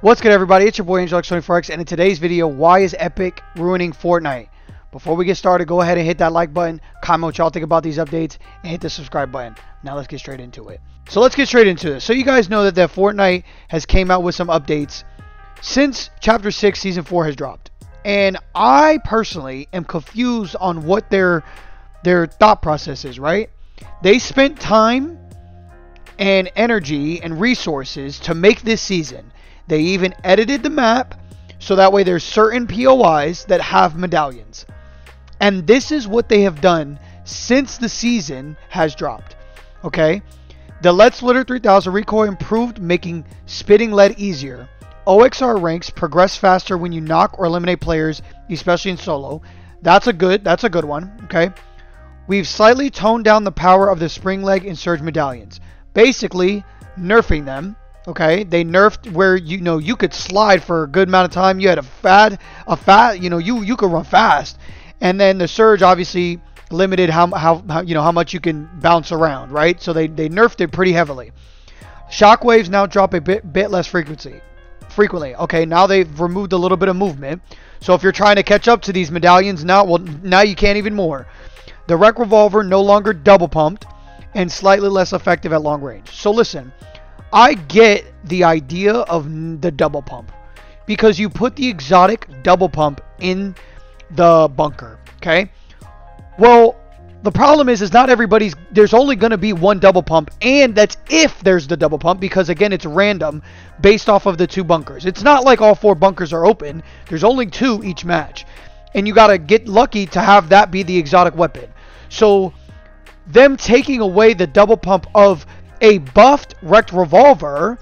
What's good, everybody? It's your boy AngelX24X, and in today's video, why is Epic ruining Fortnite? Before we get started, go ahead and hit that like button, comment what y'all think about these updates, and hit the subscribe button. Now let's get straight into it. So let's get straight into this. So you guys know that Fortnite has came out with some updates since Chapter 6 Season 4 has dropped. And I personally am confused on what their thought process is, right? They spent time and energy and resources to make this season. They even edited the map so that way there's certain POIs that have medallions. And this is what they have done since the season has dropped. Okay? The Let's Litter 3000 recoil improved, making spitting lead easier. OXR ranks progress faster when you knock or eliminate players, especially in solo. That's a good one. Okay? We've slightly toned down the power of the spring leg and surge medallions. Basically, nerfing them. Okay, they nerfed where you could slide for a good amount of time. You had you could run fast, and then the surge obviously limited how much you can bounce around, right? So they nerfed it pretty heavily. Shockwaves now drop a bit less frequently. Okay, now they've removed a little bit of movement. So if you're trying to catch up to these medallions now you can't even more. The Wrecked Revolver no longer double pumped and slightly less effective at long range. So listen. I get the idea of the double pump because you put the exotic double pump in the bunker, okay? Well, the problem is not there's only going to be one double pump, and that's if there's the double pump because, again, it's random based off of the two bunkers. It's not like all four bunkers are open. There's only two each match, and you got to get lucky to have that be the exotic weapon. So them taking away the double pump of a buffed Wrecked Revolver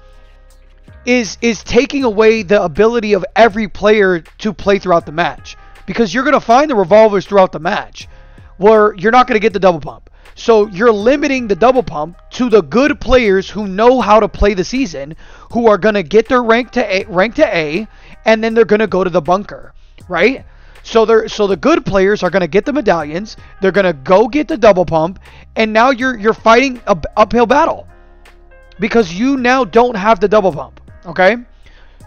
is taking away the ability of every player to play throughout the match, because you're going to find the revolvers throughout the match where you're not going to get the double pump. So you're limiting the double pump to the good players who know how to play the season, who are going to get their rank to A, and then they're going to go to the bunker, right? So the good players are going to get the medallions. They're going to go get the double pump, and now you're fighting an uphill battle because you now don't have the double pump. Okay,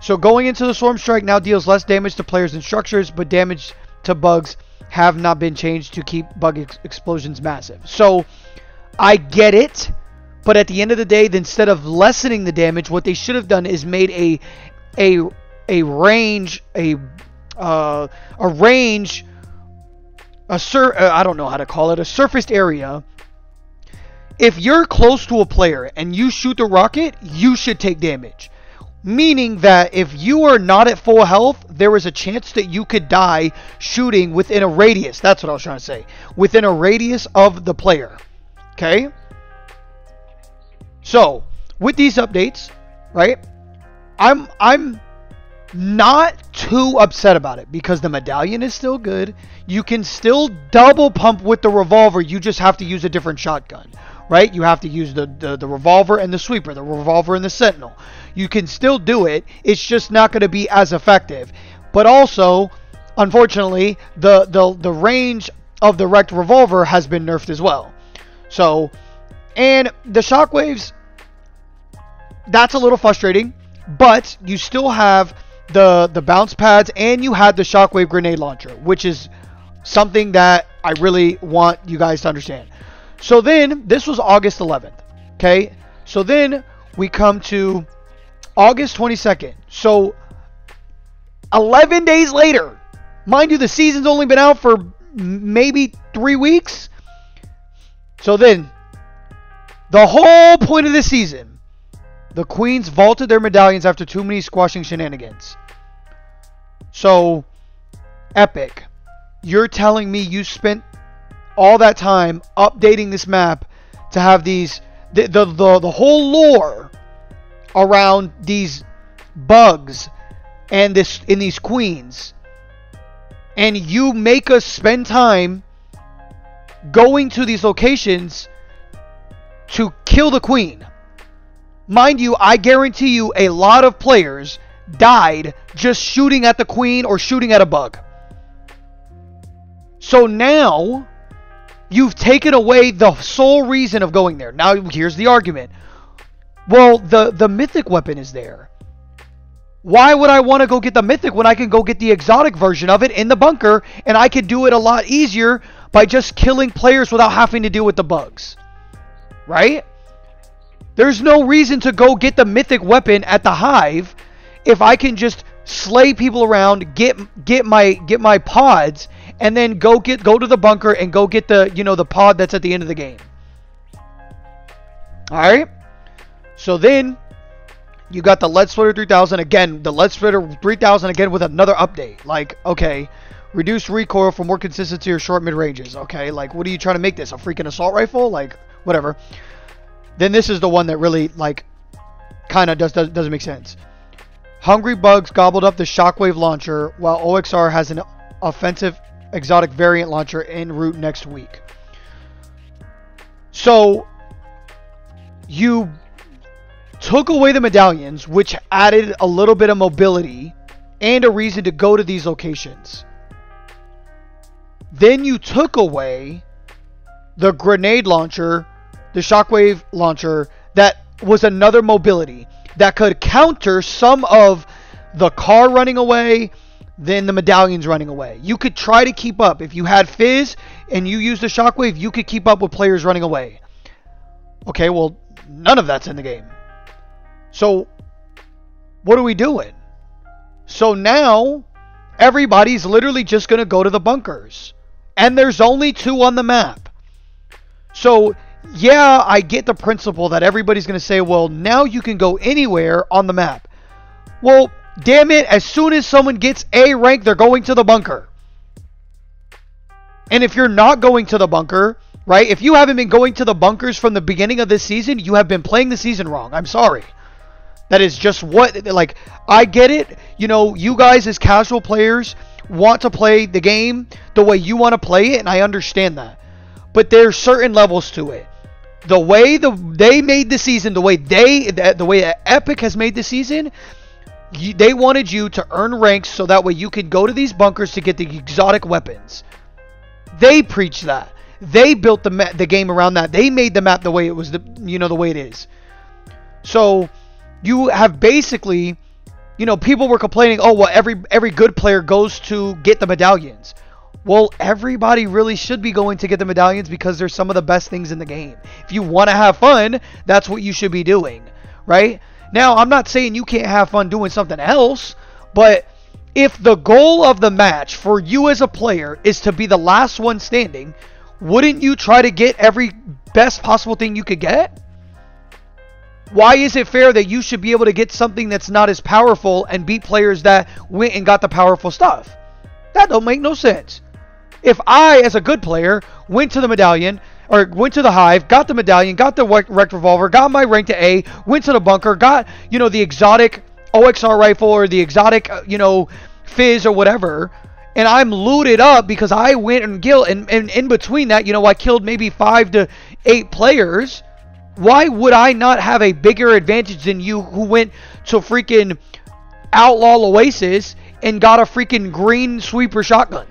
so going into the Swarm Strike now deals less damage to players and structures, but damage to bugs have not been changed to keep bug explosions massive. So I get it, but at the end of the day, instead of lessening the damage, what they should have done is made a range, I don't know how to call it, a surfaced area. If you're close to a player and you shoot the rocket, you should take damage. Meaning that if you are not at full health, there is a chance that you could die shooting within a radius. That's what I was trying to say. Within a radius of the player. Okay? So, with these updates, right? I'm not too upset about it because the medallion is still good. You can still double pump with the revolver. You just have to use a different shotgun, right? You have to use the revolver and the sweeper, the revolver and the sentinel. You can still do it. It's just not going to be as effective. But also, unfortunately, the range of the Wrecked Revolver has been nerfed as well. So, and the shockwaves, that's a little frustrating, but you still have the bounce pads, and you had the Shockwave grenade launcher, which is something that I really want you guys to understand. So then, this was August 11th, okay? So then, we come to August 22nd. So, 11 days later, mind you, the season's only been out for maybe 3 weeks. So then, the whole point of this season, the Queens vaulted their medallions after too many squashing shenanigans. So, Epic, you're telling me you spent all that time updating this map to have these the whole lore around these bugs and in these queens, and you make us spend time going to these locations to kill the queen. Mind you, I guarantee you a lot of players died just shooting at the queen or shooting at a bug. So now you've taken away the sole reason of going there. Now here's the argument. Well, the mythic weapon is there. Why would I want to go get the mythic when I can go get the exotic version of it in the bunker, and I can do it a lot easier by just killing players without having to deal with the bugs? Right? There's no reason to go get the mythic weapon at the hive if I can just slay people around, get my pods, and then go to the bunker and go get the the pod that's at the end of the game. All right. So then you got the Lead Splitter 3000 again. The Lead Splitter 3000 again with another update. Like, okay, reduce recoil for more consistency or short mid ranges. Okay, like, what are you trying to make this? A freaking assault rifle? Like, whatever. Then this is the one that really, like, kind of doesn't make sense. Hungry Bugs gobbled up the Shockwave Launcher, while OXR has an offensive exotic variant launcher en route next week. So you took away the medallions, which added a little bit of mobility and a reason to go to these locations. Then you took away the grenade launcher, the Shockwave Launcher, that was another mobility that could counter some of the car running away, then the medallions running away. You could try to keep up. If you had Fizz and you used the Shockwave, you could keep up with players running away. Okay, well, none of that's in the game. So, what are we doing? So now, everybody's literally just going to go to the bunkers. And there's only 2 on the map. So, yeah, I get the principle that everybody's going to say, well, now you can go anywhere on the map. Well, damn it, as soon as someone gets A rank, they're going to the bunker. And if you're not going to the bunker, right, if you haven't been going to the bunkers from the beginning of this season, you have been playing the season wrong. I'm sorry. That is just what, like, I get it. You know, you guys as casual players want to play the game the way you want to play it, and I understand that. But there's certain levels to it. The way they made the season, the way Epic has made the season, they wanted you to earn ranks so that way you could go to these bunkers to get the exotic weapons. They preach that. They built the game around that. They made the map the way it was, the way it is. So you have basically, people were complaining, oh, well, every good player goes to get the medallions. Well, everybody really should be going to get the medallions because they're some of the best things in the game. If you want to have fun, that's what you should be doing, right? Now, I'm not saying you can't have fun doing something else, but if the goal of the match for you as a player is to be the last one standing, wouldn't you try to get every best possible thing you could get? Why is it fair that you should be able to get something that's not as powerful and beat players that went and got the powerful stuff? That don't make no sense. If I, as a good player, went to the medallion, or went to the hive, got the medallion, got the Wrecked Revolver, got my rank to A, went to the bunker, got, the exotic OXR rifle or the exotic, Fizz or whatever, and I'm looted up because I went and killed, and in between that, I killed maybe 5 to 8 players. Why would I not have a bigger advantage than you who went to freaking Outlaw Oasis and got a freaking green sweeper shotgun?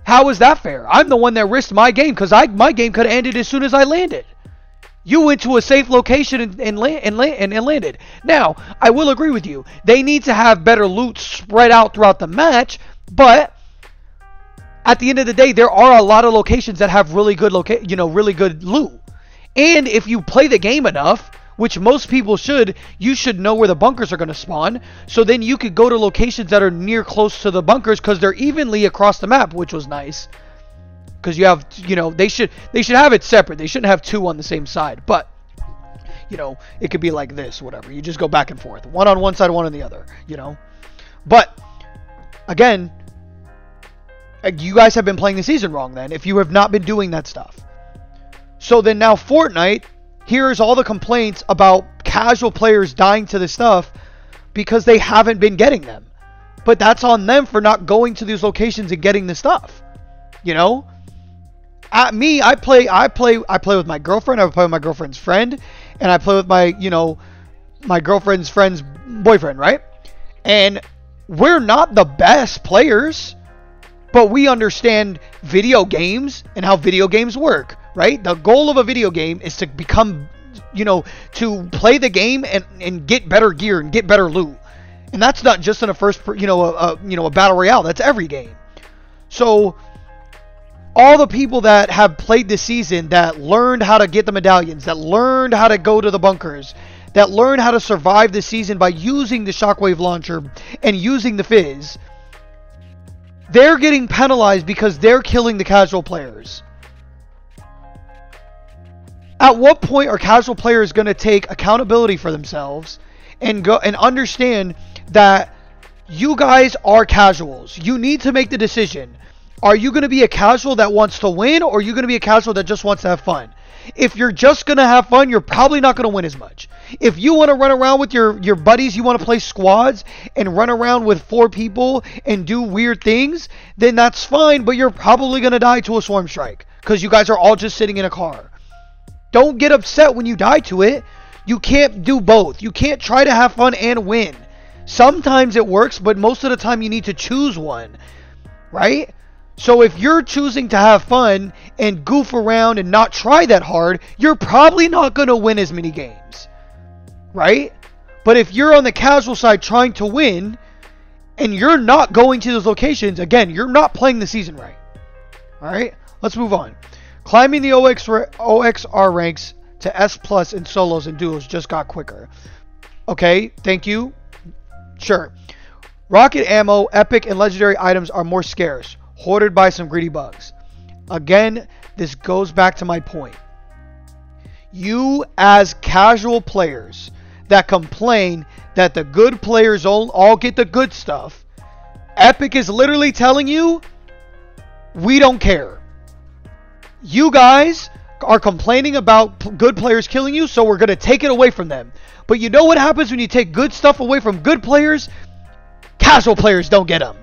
How is that fair? I'm the one that risked my game because my game could have ended as soon as I landed. You went to a safe location and landed. Now, I will agree with you. They need to have better loot spread out throughout the match, but at the end of the day, there are a lot of locations that have really good really good loot. And if you play the game enough, which most people should, you should know where the bunkers are going to spawn. So then you could go to locations that are near close to the bunkers because they're evenly across the map, which was nice. Because you have, they should have it separate. They shouldn't have 2 on the same side. But, it could be like this, whatever. You just go back and forth. One on one side, one on the other, But, again, you guys have been playing the season wrong then if you have not been doing that stuff. So then now Fortnite hears all the complaints about casual players dying to this stuff because they haven't been getting them. But that's on them for not going to these locations and getting the stuff. At me, I play with my girlfriend, I play with my girlfriend's friend, and I play with my, my girlfriend's friend's boyfriend, right? And we're not the best players, but we understand video games and how video games work, right? The goal of a video game is to become you know, to play the game and get better gear and get better loot. And that's not just in a a battle royale. That's every game. So all the people that have played this season, that learned how to get the medallions, that learned how to go to the bunkers, that learned how to survive the season by using the Shockwave Launcher and using the Fizz, they're getting penalized because they're killing the casual players. At what point are casual players going to take accountability for themselves and go and understand that you guys are casuals? You need to make the decision. Are you going to be a casual that wants to win, or are you going to be a casual that just wants to have fun? If you're just going to have fun, you're probably not going to win as much. If you want to run around with your buddies, you want to play squads and run around with 4 people and do weird things, then that's fine, but you're probably going to die to a swarm strike because you guys are all just sitting in a car. Don't get upset when you die to it. You can't do both. You can't try to have fun and win. Sometimes it works, but most of the time you need to choose one, right? So if you're choosing to have fun and goof around and not try that hard, you're probably not going to win as many games, right? But if you're on the casual side trying to win and you're not going to those locations, again, you're not playing the season right. All right, let's move on. Climbing the OXR ranks to S+ in solos and duos just got quicker. Okay, thank you. Sure. Rocket ammo, epic, and legendary items are more scarce, hoarded by some greedy bugs. Again, this goes back to my point. You as casual players that complain that the good players all get the good stuff, Epic is literally telling you, we don't care. You guys are complaining about good players killing you, so we're going to take it away from them. But you know what happens when you take good stuff away from good players? Casual players don't get them.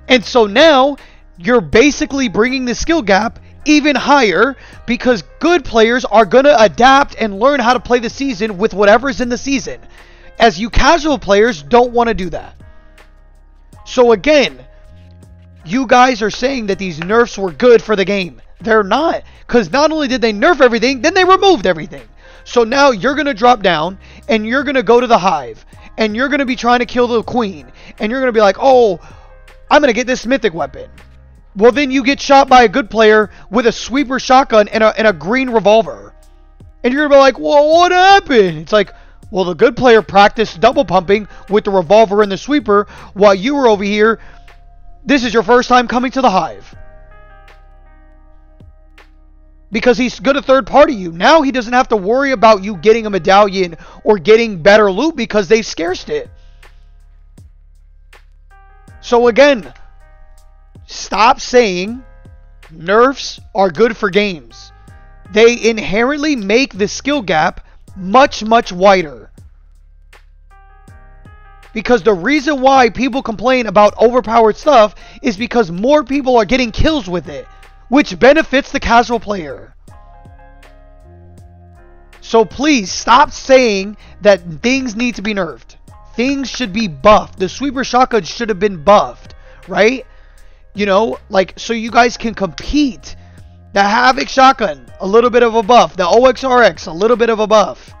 And so now you're basically bringing the skill gap even higher because good players are going to adapt and learn how to play the season with whatever's in the season. As you casual players don't want to do that. So again, you guys are saying that these nerfs were good for the game. They're not. Because not only did they nerf everything, then they removed everything. So now you're going to drop down and you're going to go to the hive. And you're going to be trying to kill the queen. And you're going to be like, oh, I'm going to get this mythic weapon. Well, then you get shot by a good player with a sweeper shotgun and a green revolver. And you're going to be like, well, what happened? It's like, well, the good player practiced double pumping with the revolver and the sweeper while you were over here. This is your first time coming to the hive. Because he's going to third party you. Now he doesn't have to worry about you getting a medallion or getting better loot because they've scarced it. So again, stop saying nerfs are good for games. They inherently make the skill gap much, much wider. Because the reason why people complain about overpowered stuff is because more people are getting kills with it, which benefits the casual player. So please stop saying that things need to be nerfed. Things should be buffed. The sweeper shotgun should have been buffed, right? You know, like, so you guys can compete. The Havoc shotgun, a little bit of a buff. The OXRX, a little bit of a buff.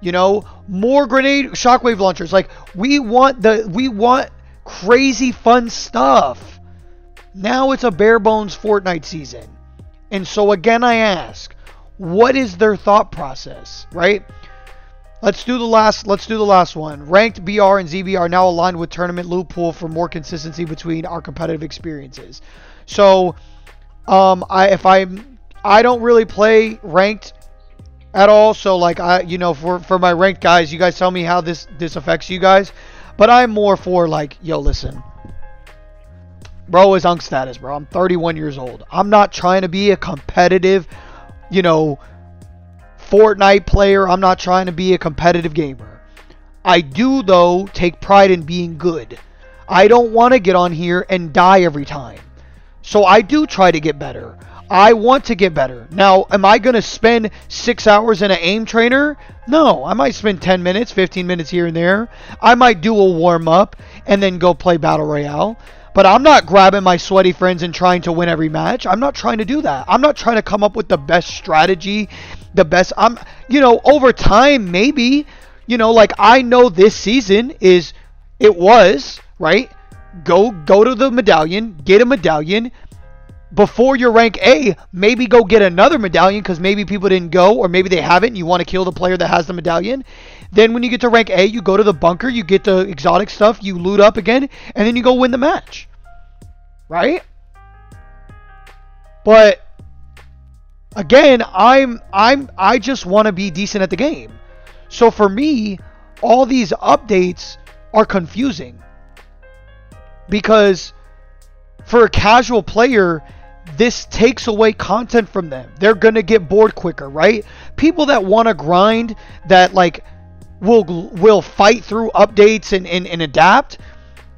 You know, more grenade shockwave launchers. Like, we want crazy fun stuff. Now it's a bare bones Fortnite season. And so again I ask, what is their thought process, right? Let's do the last one. Ranked BR and ZB are now aligned with tournament loot pool for more consistency between our competitive experiences. So I don't really play ranked at all, so like for my ranked guys, you guys tell me how this affects you guys, but I'm more for like, yo, listen, bro is unk status, bro. I'm 31 years old. I'm not trying to be a competitive, Fortnite player. I'm not trying to be a competitive gamer. I do though take pride in being good. I don't want to get on here and die every time. So I do try to get better. I want to get better. Now, am I going to spend 6 hours in an aim trainer? No, I might spend 10 minutes, 15 minutes here and there. I might do a warm-up and then go play Battle Royale. But I'm not grabbing my sweaty friends and trying to win every match. I'm not trying to do that. I'm not trying to come up with the best strategy the best. Over time, maybe, like I know this season it was, right? Go to the medallion, get a medallion. Before your rank A, maybe go get another medallion because maybe people didn't go, or maybe they haven't and you want to kill the player that has the medallion. Then when you get to rank A, you go to the bunker, you get the exotic stuff, you loot up again, and then you go win the match. Right? But again, I just want to be decent at the game. So for me, all these updates are confusing. Because for a casual player, this takes away content from them. They're going to get bored quicker, right? People that want to grind, that like will fight through updates and adapt,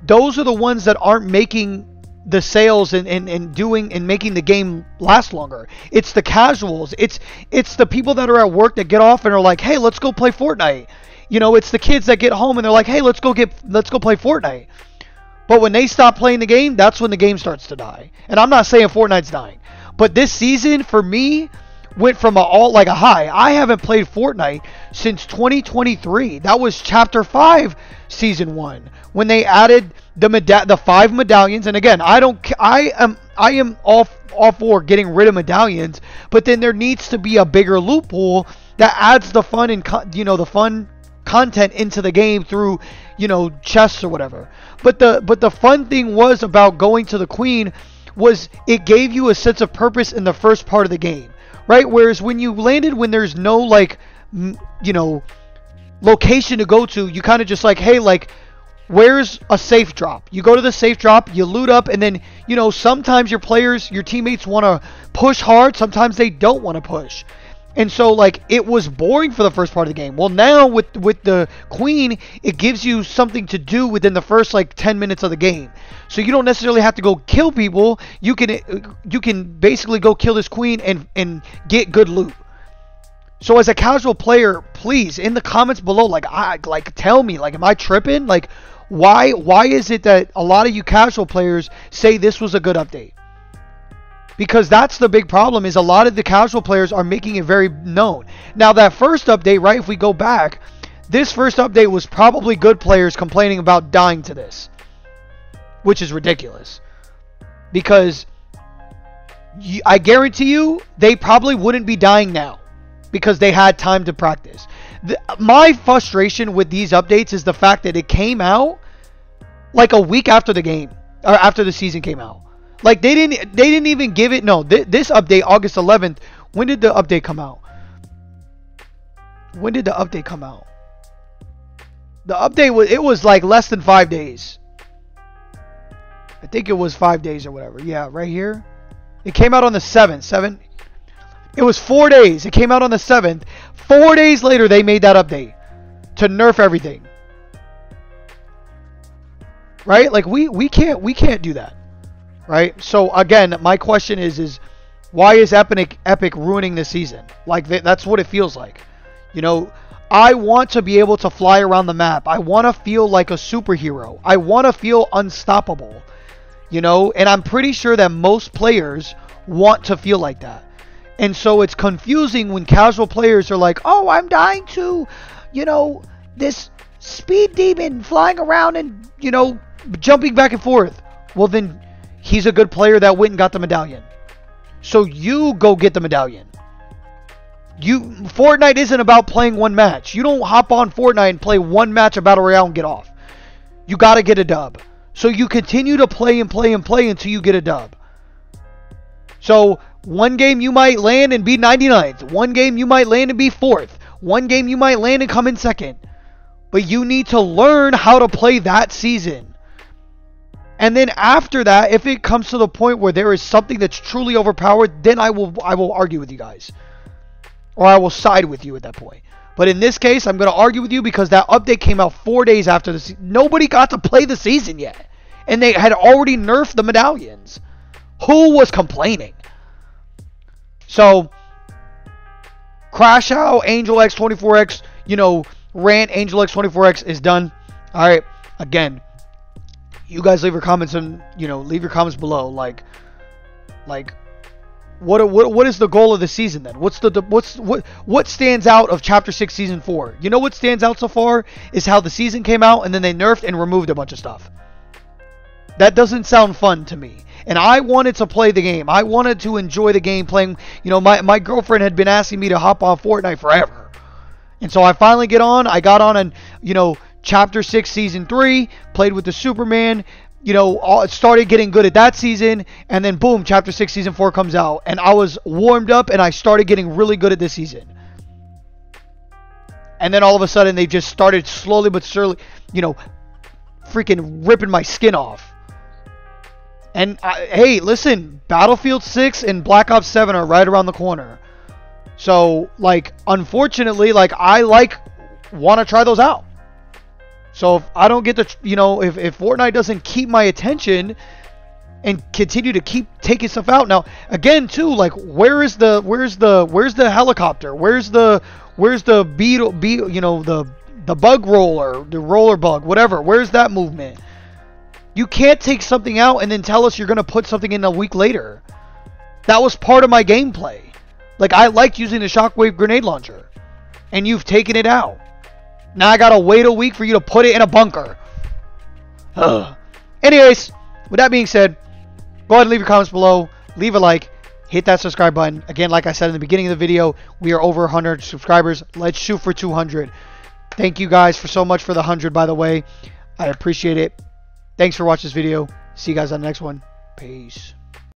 those are the ones that aren't making the sales and doing and making the game last longer. It's the casuals. It's the people that are at work that get off and are like, hey, let's go play Fortnite. It's the kids that get home and they're like, hey, let's go play Fortnite. But when they stop playing the game, that's when the game starts to die. And I'm not saying Fortnite's dying, but this season for me went from a high. I haven't played Fortnite since 2023. That was Chapter 5, Season 1, when they added the 5 medallions. And again, I am all for getting rid of medallions, but then there needs to be a bigger loot pool that adds the fun and the fun content into the game through chests or whatever. But the fun thing was about going to the Queen was it gave you a sense of purpose in the first part of the game, right? Whereas when you landed, when there's no location to go to, you kind of just like, hey, like, where's a safe drop? You go to the safe drop, you loot up, and then sometimes your teammates want to push hard, sometimes they don't want to push. And so, like, it was boring for the first part of the game. Well, now with the Queen, it gives you something to do within the first, 10 minutes of the game. So you don't necessarily have to go kill people. You can basically go kill this Queen and get good loot. So as a casual player, please, in the comments below, tell me, am I tripping? Why is it that a lot of you casual players say this was a good update? Because that's the big problem, is a lot of the casual players are making it very known. Now, that first update, right, if we go back, this first update was probably good players complaining about dying to this. Which is ridiculous. Because I guarantee you, they probably wouldn't be dying now. Because they had time to practice. My frustration with these updates is the fact that it came out like a week after the game. Or after the season came out. Like, they didn't even give it. No, this update, August 11th. When did the update come out? When did the update come out? The update was like less than 5 days. I think it was 5 days or whatever. Yeah, right here. It came out on the 7th. It was 4 days. It came out on the 7th. 4 days later, they made that update to nerf everything. Right? Like, we can't do that. Right? So again, my question is why is Epic ruining this season? Like, that's what it feels like. I want to be able to fly around the map. I want to feel like a superhero. I want to feel unstoppable. And I'm pretty sure that most players want to feel like that. And so it's confusing when casual players are like, oh, I'm dying to, this speed demon flying around and, jumping back and forth. Well, then he's a good player that went and got the medallion. So you go get the medallion. Fortnite isn't about playing one match. You don't hop on Fortnite and play one match of Battle Royale and get off. You got to get a dub. So you continue to play and play and play until you get a dub. So one game you might land and be 99th. One game you might land and be 4th. One game you might land and come in 2nd. But you need to learn how to play that season. And then after that, if it comes to the point where there is something that's truly overpowered, then I will argue with you guys. Or I will side with you at that point. But in this case, I'm going to argue with you because that update came out 4 days after the season. Nobody got to play the season yet. And they had already nerfed the medallions. Who was complaining? So, Crash Out, Angel X24X, rant Angel X24X is done. Alright, again. You guys leave your comments and leave your comments below. Like what is the goal of the season then? What stands out of Chapter 6 Season 4? You know what stands out so far is how the season came out and then they nerfed and removed a bunch of stuff. That doesn't sound fun to me. And I wanted to play the game. I wanted to enjoy the game playing. You know, my girlfriend had been asking me to hop on Fortnite forever. And so I finally get on. I got on and, you know, Chapter 6 Season 3, played with the Superman. You know, started getting good at that season, and then boom, Chapter 6 Season 4 comes out, and I was warmed up, and I started getting really good at this season. And then all of a sudden, they just started slowly but surely, you know, freaking ripping my skin off. And, hey, listen, Battlefield 6 and Black Ops 7 are right around the corner. So, like, unfortunately, like, I, want to try those out. So if I don't get the, you know, if Fortnite doesn't keep my attention and continue to keep taking stuff out. Now, again, too, like, where's the helicopter? Where's the beetle, you know, the bug roller, the roller bug, whatever. Where's that movement? You can't take something out and then tell us you're going to put something in a week later. That was part of my gameplay. Like, I liked using the Shockwave grenade launcher, and you've taken it out. Now I gotta wait a week for you to put it in a bunker. Ugh. Anyways, with that being said, go ahead and leave your comments below. Leave a like. Hit that subscribe button. Again, like I said in the beginning of the video, we are over 100 subscribers. Let's shoot for 200. Thank you guys for so much for the 100, by the way. I appreciate it. Thanks for watching this video. See you guys on the next one. Peace.